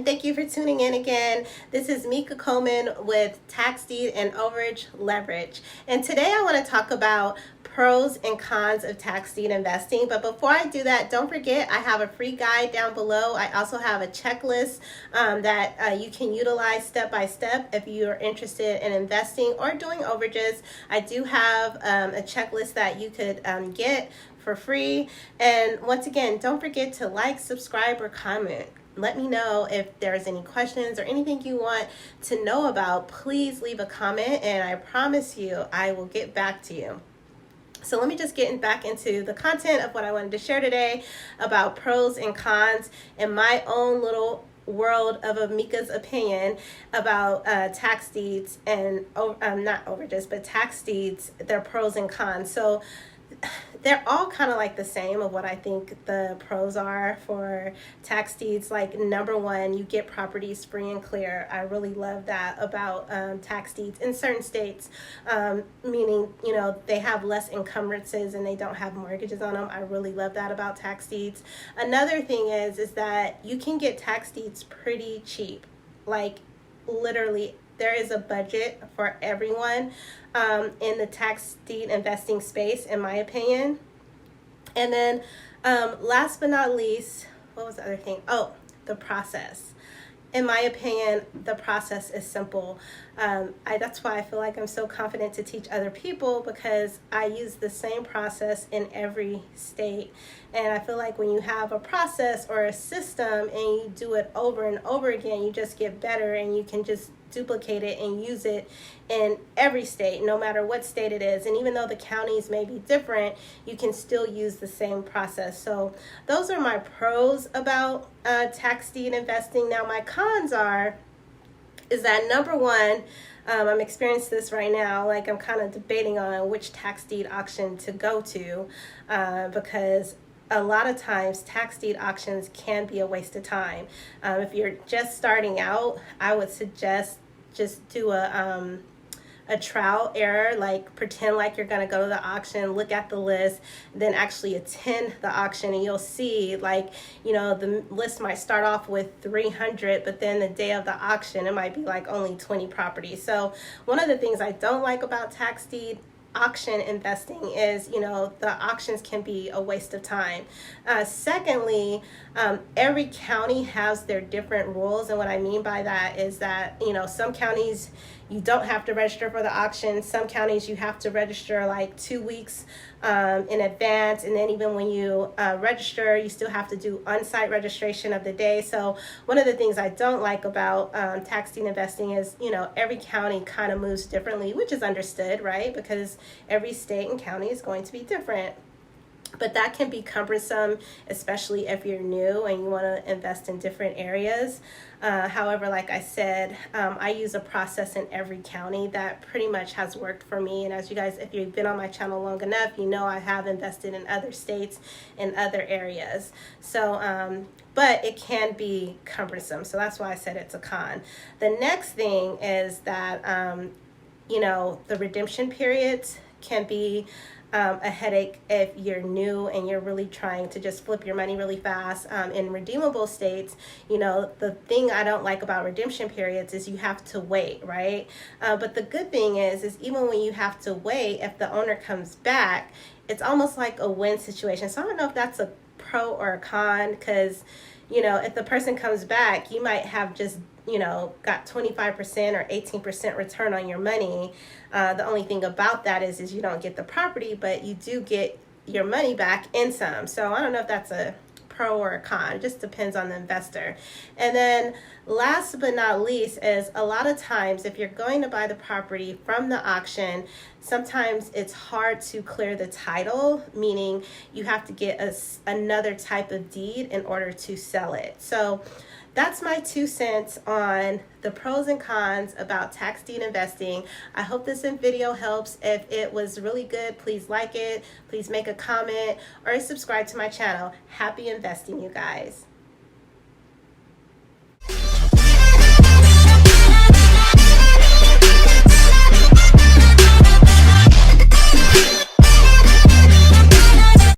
and thank you for tuning in again. This is Mika Coleman with Tax Deed and Overage Leverage. And today I want to talk about pros and cons of tax deed investing. But before I do that, don't forget I have a free guide down below. I also have a checklist that you can utilize step by step if you are interested in investing or doing overages. I do have a checklist that you could get for free. And once again, don't forget to like, subscribe, or comment. Let me know if there's any questions or anything you want to know about. Please leave a comment and I promise you I will get back to you. So let me just get back into the content of what I wanted to share today about pros and cons in my own little world of Mika's opinion about tax deeds and not overages, but tax deeds, their pros and cons. So they're all kind of like the same of what I think the pros are for tax deeds. Like number one, you get properties free and clear. I really love that about tax deeds in certain states, meaning, you know, they have less encumbrances and they don't have mortgages on them. I really love that about tax deeds. Another thing is that you can get tax deeds pretty cheap. Like literally there is a budget for everyone in the tax deed investing space, in my opinion. And then last but not least, what was the other thing? Oh, the process. In my opinion, the process is simple. That's why I feel like I'm so confident to teach other people, because I use the same process in every state. And I feel like when you have a process or a system and you do it over and over again, you just get better and you can just duplicate it and use it in every state, no matter what state it is. And even though the counties may be different, you can still use the same process. So those are my pros about tax deed investing. Now my cons is that number one, I'm experiencing this right now, like I'm kind of debating on which tax deed auction to go to because a lot of times tax deed auctions can be a waste of time. If you're just starting out, I would suggest just do a trial error, like pretend like you're going to go to the auction, look at the list, then actually attend the auction, and you'll see, like, you know, the list might start off with 300, but then the day of the auction it might be like only 20 properties. So one of the things I don't like about tax deed auction investing is, you know, the auctions can be a waste of time. Secondly, every county has their different rules, and what I mean by that is that, you know, some counties you don't have to register for the auction. Some counties you have to register like 2 weeks in advance, and then even when you register, you still have to do on-site registration of the day. So one of the things I don't like about tax deed investing is, you know, every county kind of moves differently, which is understood, right? Because every state and county is going to be different. But that can be cumbersome, especially if you're new and you want to invest in different areas. However, like I said, I use a process in every county that pretty much has worked for me. And as you guys, if you've been on my channel long enough, you know I have invested in other states and other areas. So, but it can be cumbersome. So that's why I said it's a con. The next thing is that, you know, the redemption periods can be a headache if you're new and you're really trying to just flip your money really fast. In redeemable states, you know, the thing I don't like about redemption periods is you have to wait, right? But the good thing is even when you have to wait, if the owner comes back, it's almost like a win situation. So I don't know if that's a pro or a con, because, you know, if the person comes back, you might have just, you know, got 25% or 18% return on your money. The only thing about that is you don't get the property, but you do get your money back in some. So I don't know if that's a pro or a con. It just depends on the investor. And then last but not least is a lot of times if you're going to buy the property from the auction, sometimes it's hard to clear the title, meaning you have to get another type of deed in order to sell it. So that's my 2 cents on the pros and cons about tax deed investing. I hope this video helps. If it was really good, please like it, please make a comment, or subscribe to my channel. Happy investing, you guys.